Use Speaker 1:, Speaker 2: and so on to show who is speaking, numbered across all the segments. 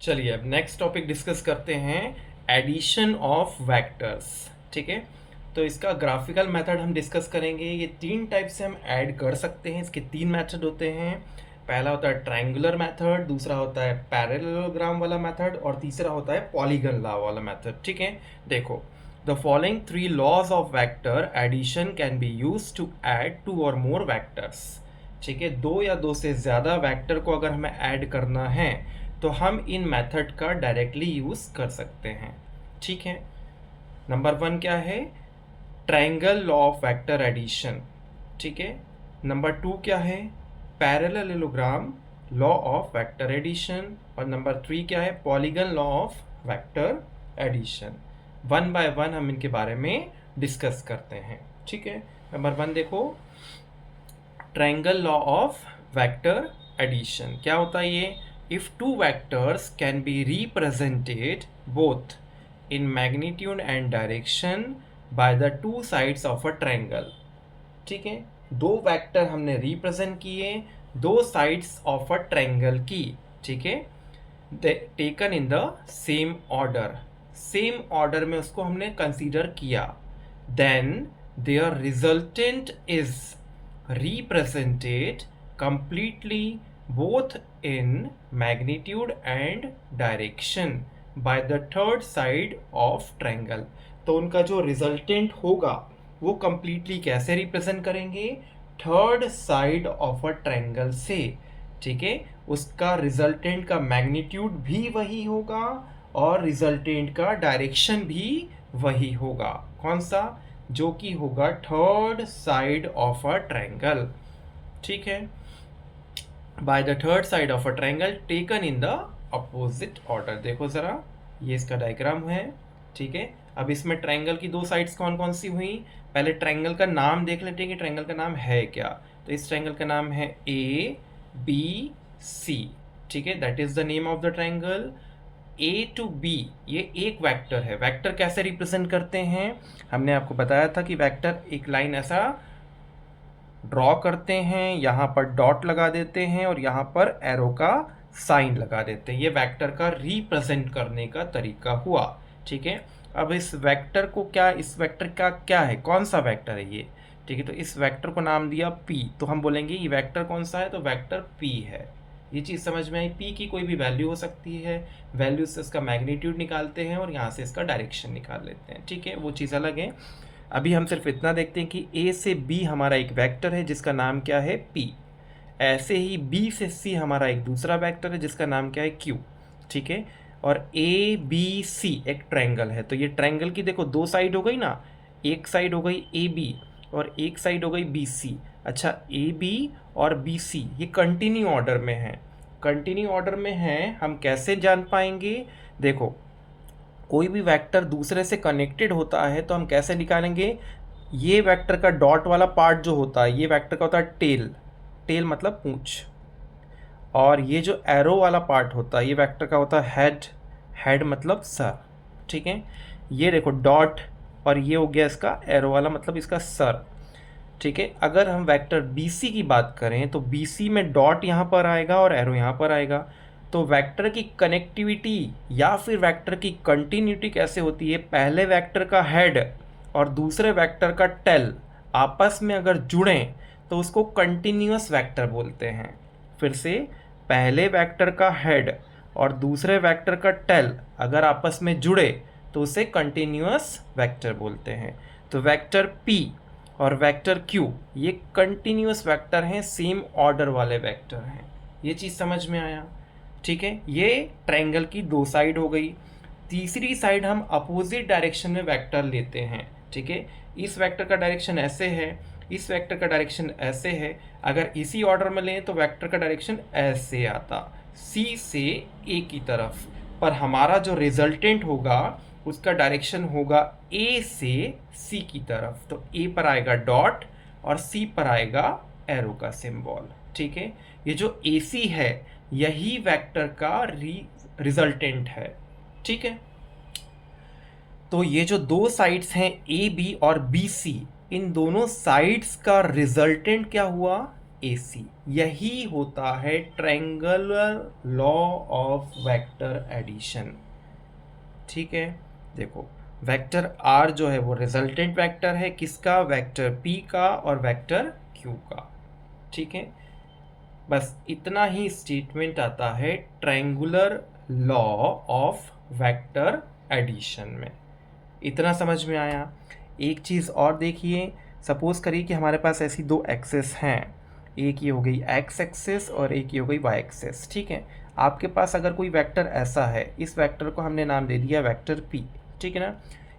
Speaker 1: चलिए अब next topic discuss करते हैं, एडिशन ऑफ वेक्टर्स। ठीक है, तो इसका ग्राफिकल मेथड हम डिस्कस करेंगे। ये तीन टाइप से हम ऐड कर सकते हैं, इसके तीन मेथड होते हैं। पहला होता है ट्रायंगुलर मेथड, दूसरा होता है पैरेललोग्राम वाला मेथड और तीसरा होता है पॉलीगन लॉ वाला मेथड। ठीक है, देखो the following three laws of vector addition can be use to add two और मोर वेक्टर्स। ठीक है, दो या दो से ज़्यादा वेक्टर को अगर हमें ऐड करना है तो हम इन मेथड का डायरेक्टली यूज़ कर सकते हैं। ठीक है, नंबर वन क्या है, triangle law of vector addition. ठीक है, नंबर टू क्या है, parallelogram law of vector addition और नंबर थ्री क्या है, polygon law of vector addition. One by one हम इनके बारे में डिस्कस करते हैं। ठीक है, नंबर वन देखो, triangle law of vector addition क्या होता है ये, if two vectors can be represented both in magnitude and direction by the two sides of a triangle। ठीक है, दो वेक्टर हमने रिप्रेजेंट किए दो साइड्स ऑफ अ ट्रायंगल की। ठीक है, taken in the same order, same order में उसको हमने कंसीडर किया, then their resultant is represented completely both in magnitude and direction by the third side of triangle। तो उनका जो रिजल्टेंट होगा वो कंप्लीटली कैसे रिप्रेजेंट करेंगे, third side of a triangle से। ठीक है, उसका रिजल्टेंट का मैग्नीट्यूड भी वही होगा और रिजल्टेंट का डायरेक्शन भी वही होगा। कौन सा, जो कि होगा third side of a triangle. ठीक है, by the third side of a triangle taken in the opposite order. देखो जरा, ये इसका डायग्राम है। ठीक है, अब इसमें ट्रायंगल की दो साइड्स कौन कौन सी हुई, पहले ट्रायंगल का नाम देख लेते हैं कि ट्रायंगल का नाम है क्या। तो इस ट्रायंगल का नाम है ए बी सी। ठीक है, that is the name of the triangle. A to B ये एक वेक्टर है। वेक्टर कैसे रिप्रेजेंट करते हैं, हमने आपको बताया था कि वेक्टर एक लाइन ऐसा ड्रॉ करते हैं, यहाँ पर डॉट लगा देते हैं और यहाँ पर एरो का साइन लगा देते हैं। ये वेक्टर का रिप्रेजेंट करने का तरीका हुआ। ठीक है, अब इस वेक्टर को क्या, इस वेक्टर का क्या है, कौन सा वेक्टर है ये। ठीक है, तो इस वेक्टर को नाम दिया p, तो हम बोलेंगे ये वेक्टर कौन सा है, तो वेक्टर p है। ये चीज़ समझ में आई, p की कोई भी वैल्यू हो सकती है, वैल्यू से इसका मैग्नीट्यूड निकालते हैं और यहाँ से इसका डायरेक्शन निकाल लेते हैं। ठीक है, वो चीज़ अलग है। अभी हम सिर्फ इतना देखते हैं कि a से b हमारा एक वेक्टर है जिसका नाम क्या है p, ऐसे ही b से c हमारा एक दूसरा वेक्टर है जिसका नाम क्या है q। ठीक है, और a b c एक ट्रायंगल है, तो ये ट्रायंगल की देखो दो साइड हो गई ना, एक साइड हो गई ए बी और एक साइड हो गई बी सी। अच्छा, ए बी और बी सी ये कंटिन्यू ऑर्डर में है, कंटिन्यू ऑर्डर में है। हम कैसे जान पाएंगे, देखो कोई भी वेक्टर दूसरे से कनेक्टेड होता है तो हम कैसे निकालेंगे, ये वेक्टर का डॉट वाला पार्ट जो होता है ये वेक्टर का होता है टेल, टेल मतलब पूंछ, और ये जो एरो वाला पार्ट होता है ये वेक्टर का होता है हेड, हेड मतलब सर। ठीक है, ये देखो डॉट और ये हो गया इसका एरो वाला मतलब इसका सर। ठीक है, अगर हम वेक्टर BC की बात करें तो BC में डॉट यहाँ पर आएगा और एरो यहाँ पर आएगा। तो वेक्टर की कनेक्टिविटी या फिर वेक्टर की कंटिन्यूटी कैसे होती है, पहले वेक्टर का हेड और दूसरे वेक्टर का टेल आपस में अगर जुड़ें तो उसको कंटिन्यूअस वेक्टर बोलते हैं। फिर से, पहले वेक्टर का हेड और दूसरे वेक्टर का टेल अगर आपस में जुड़े तो उसे कंटिन्यूअस वेक्टर बोलते हैं। तो वेक्टर P और वेक्टर Q ये कंटिन्यूअस वेक्टर हैं, सेम ऑर्डर वाले वेक्टर हैं। ये चीज़ समझ में आया। ठीक है, ये ट्रायंगल की दो साइड हो गई। तीसरी साइड हम अपोजिट डायरेक्शन में वेक्टर लेते हैं। ठीक है, इस वेक्टर का डायरेक्शन ऐसे है, इस वेक्टर का डायरेक्शन ऐसे है। अगर इसी ऑर्डर में लें तो वेक्टर का डायरेक्शन ऐसे आता, C से A की तरफ, पर हमारा जो रिजल्टेंट होगा उसका डायरेक्शन होगा A से C की तरफ। तो A पर आएगा डॉट और C पर आएगा एरो का सिंबल। ठीक है, ये जो AC है यही वेक्टर का रिजल्टेंट है। ठीक है, तो ये जो दो साइड्स हैं ए बी और बी सी, इन दोनों साइड्स का रिजल्टेंट क्या हुआ, AC। यही होता है triangular law of vector addition. ठीक है, देखो वेक्टर R जो है वो रिजल्टेंट वेक्टर है किसका, वेक्टर P का और वेक्टर Q का। ठीक है, बस इतना ही स्टेटमेंट आता है triangular law of vector addition में। इतना समझ में आया। एक चीज़ और देखिए, सपोज करिए कि हमारे पास ऐसी दो एक्सेस हैं, एक ये हो गई एक्स एक्सेस और एक ये हो गई वाई एक्सेस। ठीक है, आपके पास अगर कोई वेक्टर ऐसा है, इस वेक्टर को हमने नाम दे दिया वेक्टर पी। ठीक है ना,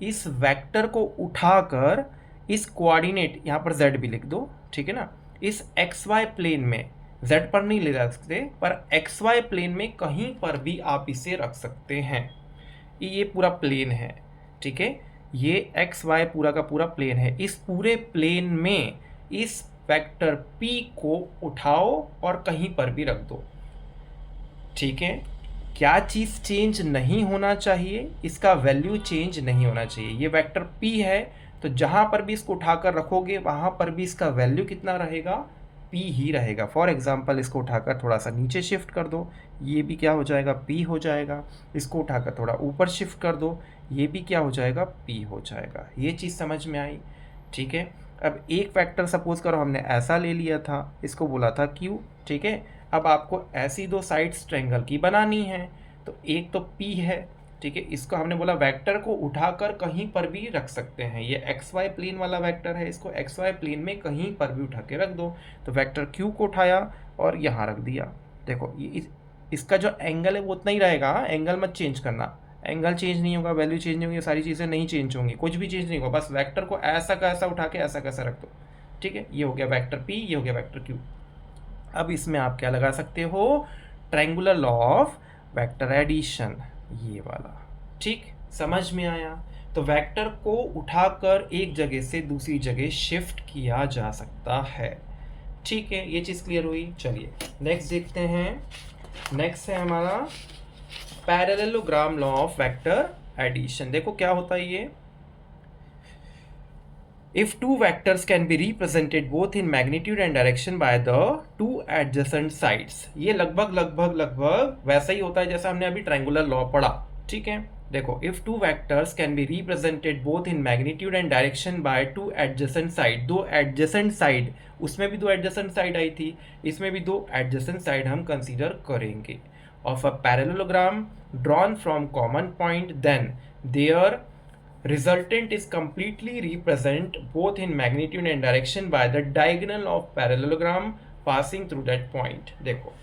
Speaker 1: इस वेक्टर को उठाकर इस कोऑर्डिनेट यहाँ पर जेड भी लिख दो। ठीक है ना, इस एक्स वाई प्लेन में, जेड पर नहीं ले जा सकते पर एक्स वाई प्लेन में कहीं पर भी आप इसे रख सकते हैं। ये पूरा प्लेन है। ठीक है, ये एक्स वाई पूरा का पूरा प्लेन है। इस पूरे प्लेन में इस वेक्टर p को उठाओ और कहीं पर भी रख दो। ठीक है, क्या चीज़ चेंज नहीं होना चाहिए, इसका वैल्यू चेंज नहीं होना चाहिए। ये वेक्टर p है तो जहाँ पर भी इसको उठाकर रखोगे वहाँ पर भी इसका वैल्यू कितना रहेगा, p ही रहेगा। फॉर एग्जांपल इसको उठाकर थोड़ा सा नीचे शिफ्ट कर दो, ये भी क्या हो जाएगा, p हो जाएगा। इसको उठाकर थोड़ा ऊपर शिफ्ट कर दो, ये भी क्या हो जाएगा, p हो जाएगा। ये चीज़ समझ में आई। ठीक है, अब एक वेक्टर सपोज करो हमने ऐसा ले लिया था, इसको बोला था q। ठीक है, अब आपको ऐसी दो साइड्स ट्रायंगल की बनानी है, तो एक तो p है। ठीक है, इसको हमने बोला वेक्टर को उठाकर कहीं पर भी रख सकते हैं। ये एक्स वाई प्लेन वाला वेक्टर है, इसको एक्स वाई प्लेन में कहीं पर भी उठा के रख दो। तो वेक्टर q को उठाया और यहाँ रख दिया। देखो ये इसका जो एंगल है वो उतना ही रहेगा, एंगल मत चेंज करना, एंगल चेंज नहीं होगा, वैल्यू चेंज नहीं होगी, सारी चीज़ें नहीं चेंज होंगी, कुछ भी चेंज नहीं होगा, बस वेक्टर को ऐसा का ऐसा उठा के ऐसा कैसा रख दो। ठीक है, ये हो गया वेक्टर p, ये हो गया वेक्टर q। अब इसमें आप क्या लगा सकते हो, triangular law of vector addition, ये वाला। ठीक, समझ में आया। तो वेक्टर को उठाकर एक जगह से दूसरी जगह शिफ्ट किया जा सकता है। ठीक है, ये चीज़ क्लियर हुई। चलिए नेक्स्ट देखते हैं। नेक्स्ट है हमारा parallelogram law of vector addition. देखो क्या होता है ये, if two vectors can be represented both in magnitude and direction by the two adjacent sides। ये लगभग वैसा ही होता है जैसा हमने अभी ट्रायंगुलर लॉ पढ़ा। ठीक है, देखो if two vectors can be represented both in magnitude and direction by two adjacent side, दो adjacent side, उसमें भी दो adjacent side आई थी, इसमें भी दो adjacent side हम कंसीडर करेंगे, of a parallelogram drawn from common point, then their resultant is completely represent both in magnitude and direction by the diagonal of parallelogram passing through that point। देखो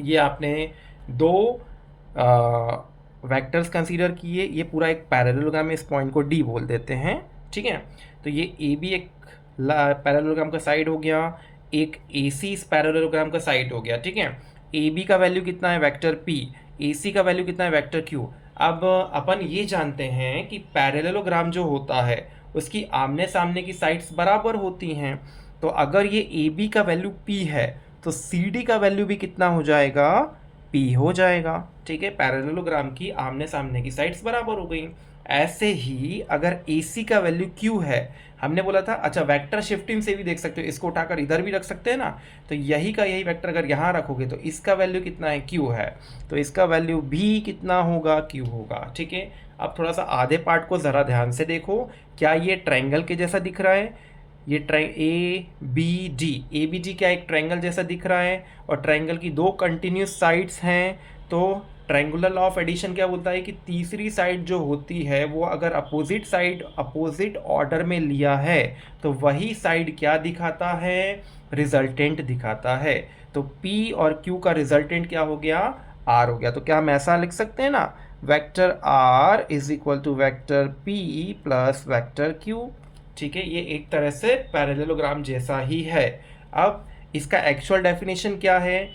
Speaker 1: ये आपने दो वेक्टर्स कंसीडर किए, ये पूरा एक पैरेललोग्राम है, इस पॉइंट को D बोल देते हैं। ठीक है, तो ये AB एक पैरेललोग्राम का साइड हो गया, एक AC इस पैरेललोग्राम का साइड हो गया। ठीक है, AB का वैल्यू कितना है, वेक्टर P, AC का वैल्यू कितना है, वेक्टर Q। अब अपन ये जानते हैं कि पैरेललोग्राम जो होता है उसकी आमने सामने की साइड्स बराबर होती हैं, तो अगर ये AB का वैल्यू P है तो CD का वैल्यू भी कितना हो जाएगा, P हो जाएगा। ठीक है, पैरेललोग्राम की आमने सामने की साइड्स बराबर हो गई। ऐसे ही अगर AC का वैल्यू Q है, हमने बोला था, अच्छा वेक्टर शिफ्टिंग से भी देख सकते हो, इसको उठाकर इधर भी रख सकते हैं ना, तो यही का यही वेक्टर अगर यहाँ रखोगे तो इसका वैल्यू कितना है, Q है, तो इसका वैल्यू भी कितना होगा, Q होगा। ठीक है, अब थोड़ा सा आधे पार्ट को ज़रा ध्यान से देखो, क्या ये ट्रायंगल के जैसा दिख रहा है, ये ए बी डी क्या एक ट्रायंगल जैसा दिख रहा है, और ट्रायंगल की दो कंटिन्यूस साइड्स हैं, तो ट्रायंगुलर लॉ ऑफ एडिशन क्या बोलता है कि तीसरी साइड जो होती है वो अगर अपोजिट साइड अपोजिट ऑर्डर में लिया है तो वही साइड क्या दिखाता है, रिजल्टेंट दिखाता है। तो P और Q का रिजल्टेंट क्या हो गया, R हो गया। तो क्या हम ऐसा लिख सकते हैं ना, vector R is equal to vector P plus vector Q। ठीक है, ये एक तरह से पैरेललोग्राम जैसा ही है। अब इसका एक्चुअल डेफिनेशन क्या है,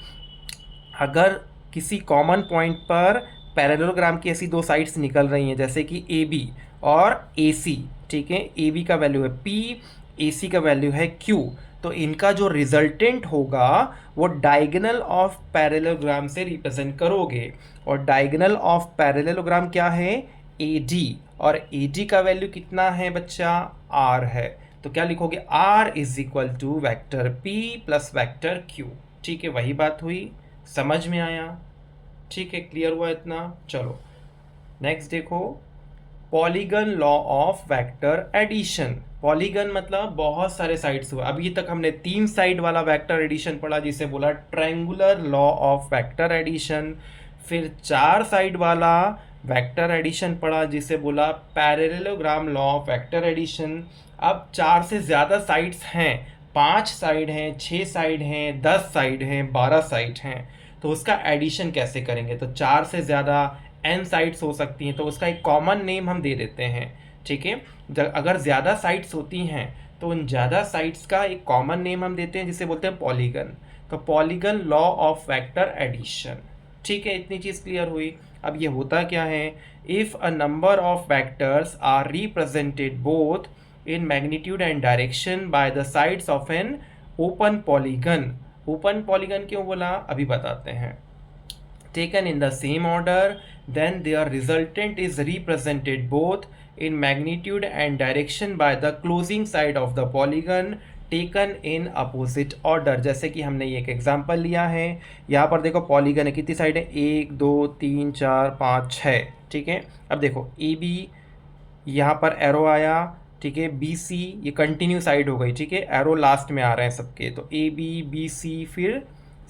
Speaker 1: अगर किसी कॉमन पॉइंट पर पैरेललोग्राम की ऐसी दो साइड्स निकल रही हैं जैसे कि AB और AC। ठीक है, AB का वैल्यू है P, AC का वैल्यू है Q, तो इनका जो रिजल्टेंट होगा वो डायगोनल ऑफ पैरेललोग्राम से रिप्रेजेंट करोगे, और डायगोनल ऑफ पैरेललोग्राम क्या है, AD, और AD का वैल्यू कितना है बच्चा, R है। तो क्या लिखोगे, R is equal to vector P plus vector Q। ठीक है, वही बात हुई, समझ में आया? ठीक है, क्लियर हुआ इतना? चलो नेक्स्ट देखो, polygon law of vector addition. Polygon मतलब बहुत सारे साइड्स हुए। अभी तक हमने 3 साइड वाला वेक्टर एडिशन पढ़ा जिसे बोला triangular law of vector addition. फिर 4 साइड वाला वेक्टर एडिशन पढ़ा जिसे बोला parallelogram law of vector addition. अब 4 से ज़्यादा साइड्स हैं, 5 साइड हैं, 6 साइड हैं, 10 साइड हैं, 12 साइड हैं, तो उसका एडिशन कैसे करेंगे? तो 4 से ज़्यादा n साइट्स हो सकती हैं, तो उसका एक कॉमन नेम हम दे देते हैं। ठीक है, अगर ज़्यादा साइट्स होती हैं तो उन ज़्यादा साइट्स का एक कॉमन नेम हम देते हैं जिसे बोलते हैं पॉलीगन। तो polygon law of vector addition. ठीक है, इतनी चीज़ क्लियर हुई। अब ये होता क्या है, if a number of vectors are represented both in magnitude and direction by the sides of an open polygon. Open polygon क्यों बोला, अभी बताते हैं। taken in the same order, then their resultant is represented both in magnitude and direction by the closing side of the polygon taken in opposite order। जैसे कि हमने ये एक एग्जांपल लिया है, यहाँ पर देखो पॉलीगन है, कितनी साइड है, 1 2 3 4 5 6। ठीक है, अब देखो ए बी, यहाँ पर एरो आया, ठीक है, बी सी, ये कंटिन्यू साइड हो गई। ठीक है, एरो लास्ट में आ रहे हैं सबके, तो ए बी बी सी, फिर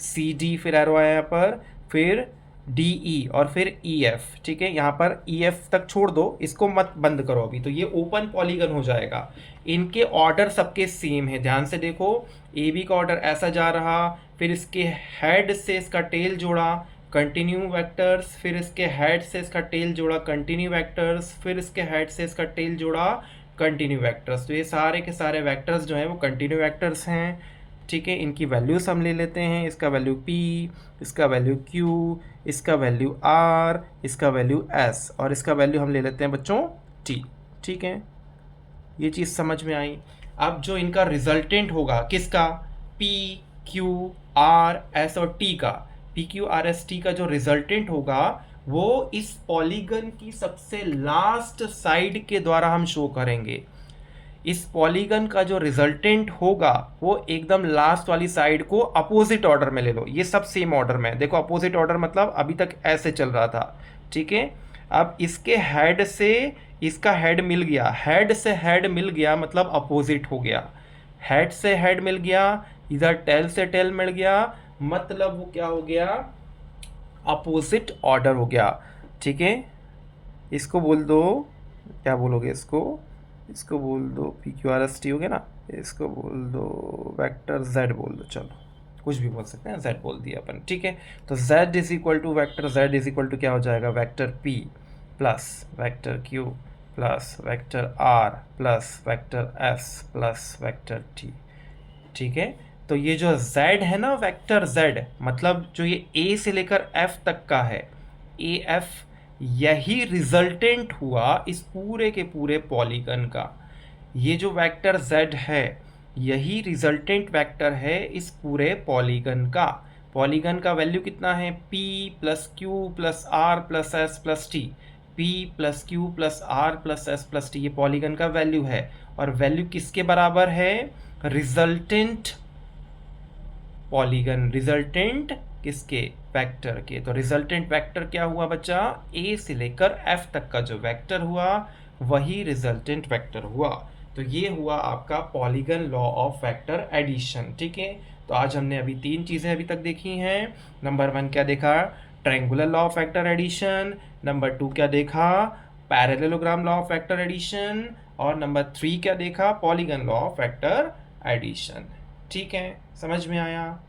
Speaker 1: सी डी, फिर एरो आया यहाँ पर, फिर डी ई और फिर ई एफ। ठीक है, यहाँ पर ई एफ तक छोड़ दो, इसको मत बंद करो अभी, तो ये ओपन पॉलीगन हो जाएगा। इनके ऑर्डर सबके सेम है, ध्यान से देखो, ए बी का ऑर्डर ऐसा जा रहा, फिर इसके हेड से इसका टेल जोड़ा, कंटिन्यू वेक्टर्स, फिर इसके हेड से इसका टेल जोड़ा, कंटिन्यू वेक्टर्स, फिर इसके हेड से इसका टेल जोड़ा, कंटिन्यू वेक्टर्स। तो ये सारे के सारे वेक्टर्स जो हैं वो कंटिन्यू वेक्टर्स हैं। ठीक है, इनकी वैल्यूज हम ले लेते हैं, इसका वैल्यू P, इसका वैल्यू Q, इसका वैल्यू R, इसका वैल्यू S, और इसका वैल्यू हम ले लेते हैं बच्चों T। ठीक है, ये चीज़ समझ में आई। अब जो इनका रिजल्टेंट होगा किसका, P, Q, R, S और T का, P, Q, R, S, T का जो रिजल्टेंट होगा वो इस पॉलीगन की सबसे लास्ट साइड के द्वारा हम शो करेंगे। इस पॉलीगन का जो रिजल्टेंट होगा वो एकदम लास्ट वाली साइड को अपोजिट ऑर्डर में ले लो। ये सब सेम ऑर्डर में, देखो अपोजिट ऑर्डर मतलब अभी तक ऐसे चल रहा था। ठीक है, अब इसके हेड से इसका हेड मिल गया, हेड से हेड मिल गया मतलब अपोजिट हो गया, हेड से हेड मिल गया, इधर टेल से टेल मिल गया, मतलब वो क्या हो गया, अपोजिट ऑर्डर हो गया। ठीक है, इसको बोल दो, क्या बोलोगे इसको बोल दो P Q R S T हो गया ना, इसको बोल दो वेक्टर जेड बोल दो, चलो कुछ भी बोल सकते हैं, जेड बोल दिया अपन। ठीक है, तो Z is equal to vector Z is equal to क्या हो जाएगा, vector P plus vector Q plus vector R plus vector S plus vector T. ठीक है, तो ये जो z है ना, वेक्टर z मतलब जो ये a से लेकर f तक का है, ए एफ, यही रिजल्टेंट हुआ इस पूरे के पूरे पॉलीगन का। ये जो वेक्टर z है यही रिजल्टेंट वेक्टर है इस पूरे पॉलीगन का। पॉलीगन का वैल्यू कितना है, p plus Q plus R plus S plus T, p plus Q plus R plus S plus T, ये पॉलीगन का वैल्यू है। और वैल्यू किसके बराबर है, रिजल्टेंट पॉलीगन, रिजल्टेंट किसके, वेक्टर के। तो रिजल्टेंट वेक्टर क्या हुआ बच्चा, ए से लेकर एफ तक का जो वेक्टर हुआ वही रिजल्टेंट वेक्टर हुआ। तो ये हुआ आपका polygon law of vector addition. ठीक है, तो आज हमने अभी 3 चीज़ें अभी तक देखी हैं। नंबर 1 क्या देखा, triangular law of vector addition. Number 2 क्या देखा, parallelogram law of vector addition. और नंबर 3 क्या देखा, polygon law of vector addition. ठीक है, समझ में आया?